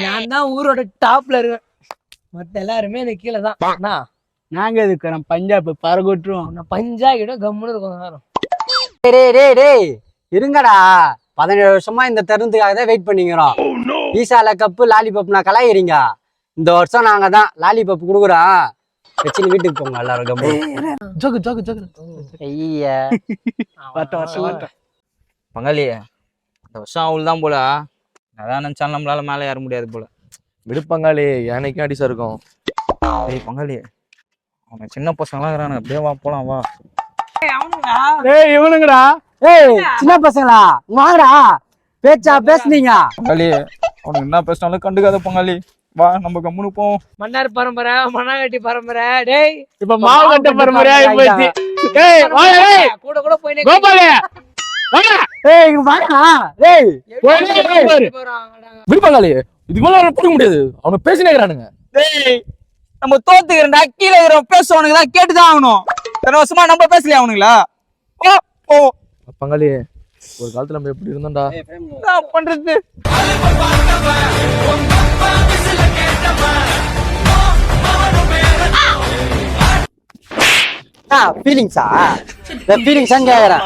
நான் தான் ஊரோட டாப்ல இருக்கேன். மத்த எல்லாருமே எனக்கு கீழே தான். நாங்க இருக்கிறோம் பஞ்சாப் பறகுட்டுரும். பஞ்சாகிட்ட கம்முன்னு இருக்கும் நேரம். டேய் இருங்கடா. 17 வருஷமா இந்த தருணத்துக்காக தான் வெயிட் பண்ணிக்கிறோம். ஈசால கப்பு லாலிபப் நான் கலாயிறீங்க. இந்த வருஷம் நாங்க தான் லாலிபப் குடுக்குறோம். வச்சுன்னு வீட்டுக்கு போங்க எல்லாரும் கம்மு. ஐயா பங்காளி இந்த வருஷம் அவள் தான் போல. அதான் நினைச்சாலும் நம்மளால மேலே ஏற முடியாது போல. விடுப்பங்காளி யானைக்கும் அடிசா இருக்கும். ஏய் பங்காளி அவன் சின்ன பசங்களாம் இருக்கிறானு அப்படியே வா போலாம் வா. ஏய் இவனுங்கடா. ஏய் சின்ன பசங்களா வாங்கடா. பேச்சா பேசுனீங்க பங்காளி அவனுக்கு என்ன பேசினாலும் கண்டுக்காத பங்காளி. வா நம்ம கம்முனு போவோம். மன்னார் பரம்பரை மண்ணாங்கட்டி பரம்பரை. டேய் இப்ப மாவு கட்ட பரம்பரையா போயிடுச்சு. ஏய் வாங்க. ஏய் கூட கூட போய் கோபால வாங்க. ஏய் இங்க வாடா. ஏய் விடுப்பங்காளி இதுக்கு மேல அவனை பிடிக்க முடியாது. அவனை பேசினேங்கிறானுங்க. டேய் நம்ம தோத்துக்கிறா கீழே இருக்கிறோம் பேசுவானுங்களா கேட்டுதான் ஆகணும். 2 வருஷமா நம்ம பேசலையா அவனுங்களா? ஓ ஓ பங்காளி ஒரு காலத்துல நம்ம எப்படி இருந்தோம்டா. என்ன பண்றது? ஃபீலிங்ஸா? ஃபீலிங்ஸ் கேக்குறேன்.